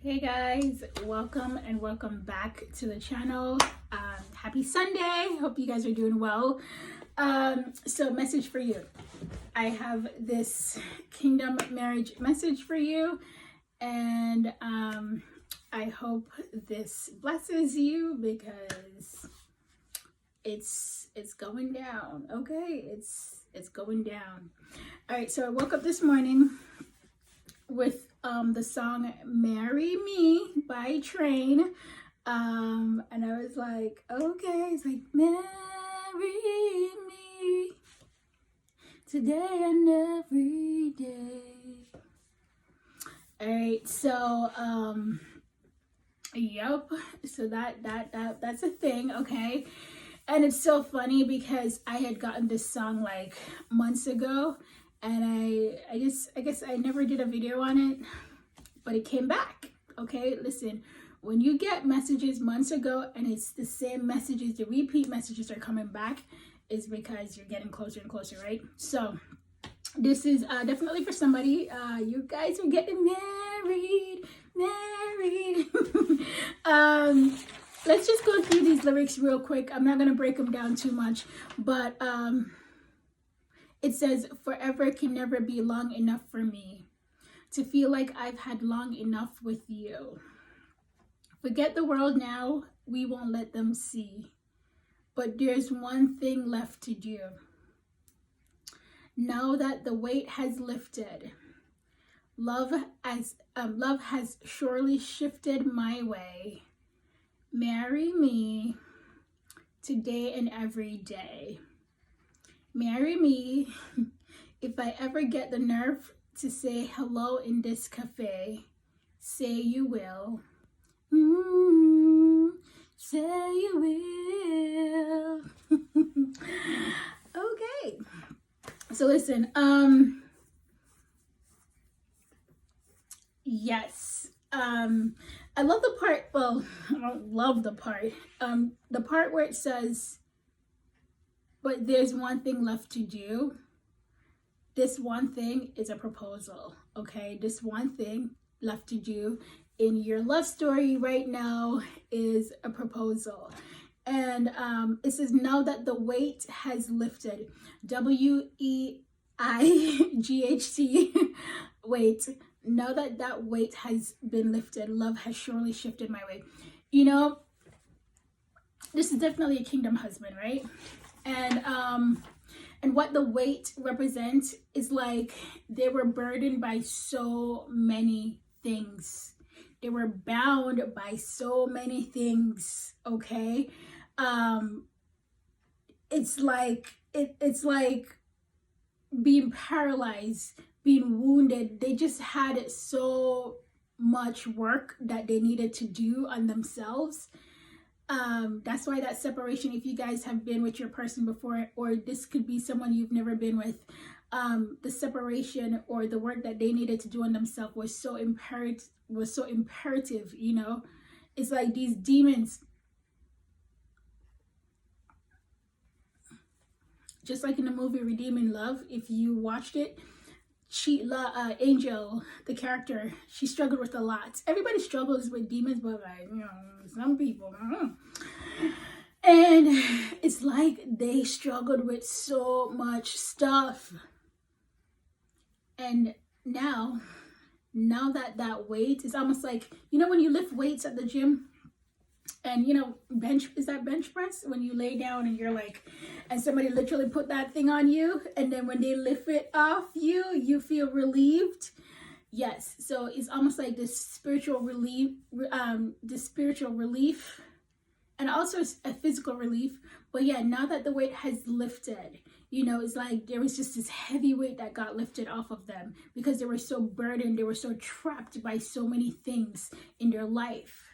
Hey guys, welcome and welcome back to the channel. Happy Sunday. Hope you guys are doing well. So message for you. I have this kingdom marriage message for you, and I hope this blesses you because it's going down. Okay, it's going down. All right, so I woke up this morning with the song Marry Me by Train, and I was like, okay, it's like, marry me today and every day. All right, so yep, so that's a thing. Okay, and it's so funny because I had gotten this song like months ago, and I guess I never did a video on it, but it came back. Okay, listen, when you get messages months ago and it's the same messages, the repeat messages are coming back, is because you're getting closer and closer, right? So this is definitely for somebody. You guys are getting married. Let's just go through these lyrics real quick. I'm not gonna break them down too much, but it says, forever can never be long enough for me to feel like I've had long enough with you. Forget the world now, we won't let them see. But there's one thing left to do. Now that the weight has lifted, love has surely shifted my way. Marry me today and every day. Marry me if I ever get the nerve to say hello in this cafe. Say you will. Say you will. Okay. So listen, yes. I love the part, well, I don't love the part where it says, but there's one thing left to do. This one thing is a proposal, okay? This one thing left to do in your love story right now is a proposal. And it says, now that the weight has lifted, WEIGHT, wait, now that that weight has been lifted, love has surely shifted my way. You know, this is definitely a kingdom husband, right? And what the weight represents is like they were burdened by so many things. They were bound by so many things. Okay, it's like being paralyzed, being wounded. They just had so much work that they needed to do on themselves. That's why that separation, if you guys have been with your person before, or this could be someone you've never been with, the separation or the work that they needed to do on themselves was so imperative, you know. It's like these demons, just like in the movie Redeeming Love, if you watched it, Angel, the character, she struggled with a lot. Everybody struggles with demons, but like, you know, some people, and it's like they struggled with so much stuff. And now that weight is almost like, you know, when you lift weights at the gym, and you know, bench press, when you lay down and you're like, and somebody literally put that thing on you, and then when they lift it off you feel relieved. Yes, so it's almost like this spiritual relief, and also a physical relief. But yeah, now that the weight has lifted, you know, it's like there was just this heavy weight that got lifted off of them because they were so burdened, they were so trapped by so many things in their life.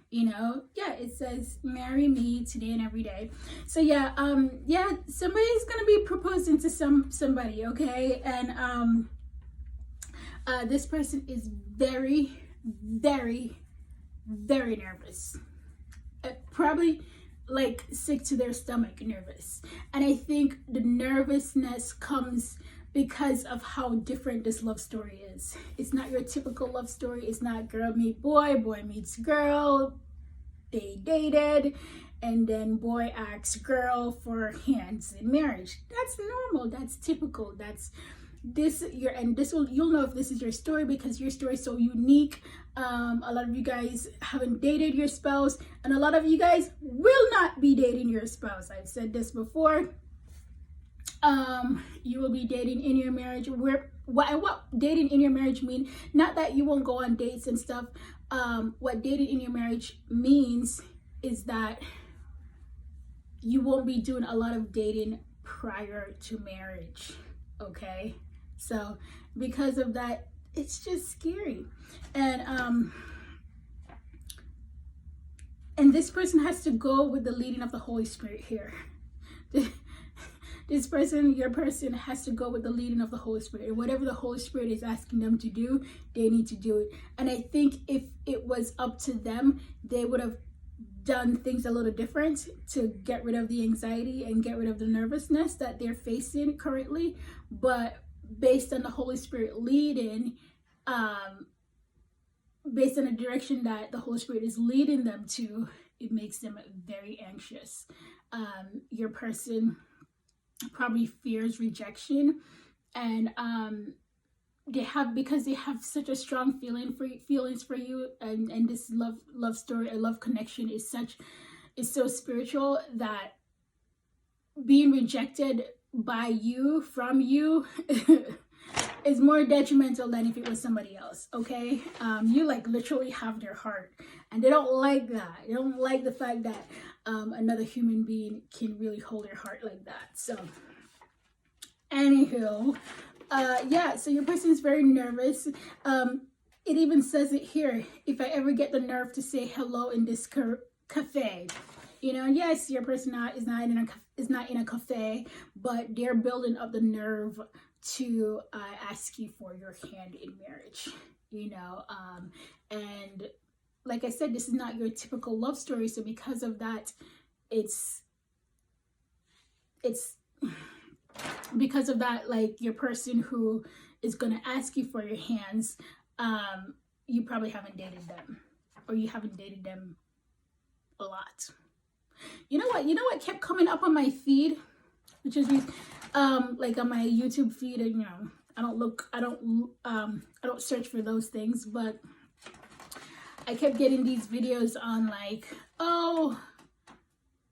You know, yeah, it says marry me today and every day. So yeah, somebody's gonna be proposing to somebody, okay? And this person is very, very, very nervous, probably like sick to their stomach nervous. And I think the nervousness comes because of how different this love story is. It's not your typical love story. It's not girl meet boy, boy meets girl, they dated, and then boy asks girl for hands in marriage. That's normal. That's typical. That's this your and this will you'll know if this is your story because your story is so unique. A lot of you guys haven't dated your spouse, and a lot of you guys will not be dating your spouse. I've said this before. You will be dating in your marriage. What dating in your marriage mean? Not that you won't go on dates and stuff. What dating in your marriage means is that you won't be doing a lot of dating prior to marriage. Okay, so because of that, it's just scary. And this person has to go with the leading of the Holy Spirit here. This person, your person, has to go with the leading of the Holy Spirit. And whatever the Holy Spirit is asking them to do, they need to do it. And I think if it was up to them, they would have done things a little different to get rid of the anxiety and get rid of the nervousness that they're facing currently. But based on the Holy Spirit leading, based on the direction that the Holy Spirit is leading them to, it makes them very anxious. Your person probably fears rejection, and because they have such a strong feelings for you, and this love story, a love connection is so spiritual that being rejected by you, from you, is more detrimental than if it was somebody else. Okay, you like literally have their heart, and they don't like that. They don't like the fact that another human being can really hold their heart like that. So anywho, yeah, so your person is very nervous. It even says it here, if I ever get the nerve to say hello in this cafe. You know, yes, your person is not in a cafe, but they're building up the nerve to ask you for your hand in marriage. You know, and like I said, this is not your typical love story. So because of that, it's because of that, like your person who is going to ask you for your hands, you probably haven't dated them, or you haven't dated them a lot. You know what kept coming up on my feed, which is like on my YouTube feed, and you know, I don't search for those things, but I kept getting these videos on like, oh,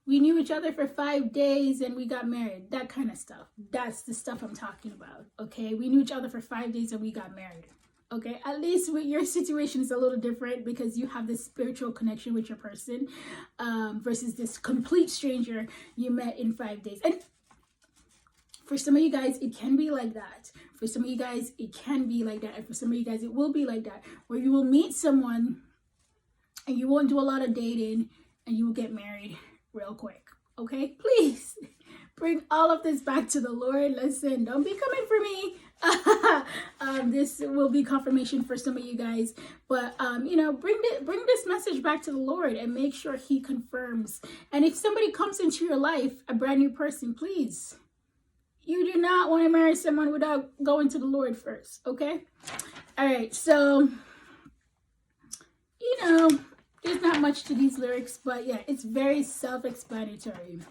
we knew each other for 5 days and we got married. That kind of stuff. That's the stuff I'm talking about. Okay, we knew each other for 5 days and we got married. Okay, at least with your situation is a little different because you have this spiritual connection with your person, versus this complete stranger you met in 5 days. And for some of you guys, it can be like that. For some of you guys, it can be like that. And for some of you guys, it will be like that, where you will meet someone and you won't do a lot of dating and you will get married real quick. Okay, please bring all of this back to the Lord. Listen, don't be coming for me. This will be confirmation for some of you guys, but you know, bring this message back to the Lord and make sure He confirms. And if somebody comes into your life, a brand new person, please, you do not want to marry someone without going to the Lord first. Okay, all right. So you know, there's not much to these lyrics, but yeah, it's very self-explanatory.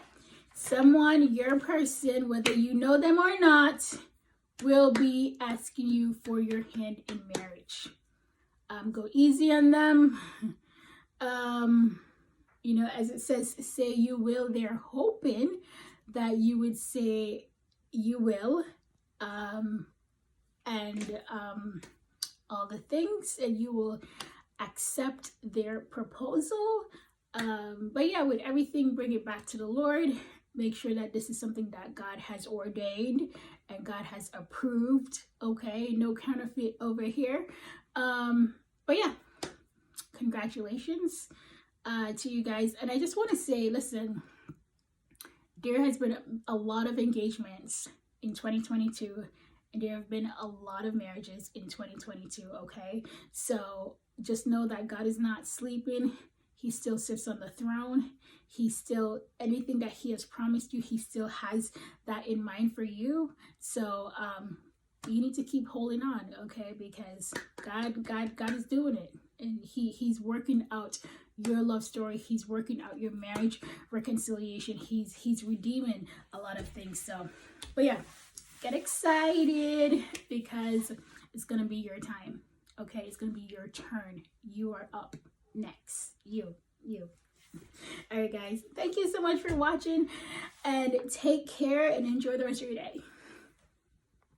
Someone, your person, whether you know them or not, will be asking you for your hand in marriage. Go easy on them. You know, as it says, say you will. They're hoping that you would say you will, and all the things, and you will accept their proposal. But yeah, with everything, bring it back to the Lord. Make sure that this is something that God has ordained and God has approved. Okay, no counterfeit over here. But yeah, congratulations to you guys. And I just want to say, listen, there has been a lot of engagements in 2022, and there have been a lot of marriages in 2022. Okay, so just know that God is not sleeping. He still sits on the throne. He still, anything that he has promised you, he still has that in mind for you. So you need to keep holding on, okay? Because God is doing it, and he's working out your love story. He's working out your marriage reconciliation. He's redeeming a lot of things. So, but yeah, get excited because it's gonna be your time. Okay, it's gonna be your turn. You are up next. You. All right, guys, thank you so much for watching, and take care and enjoy the rest of your day.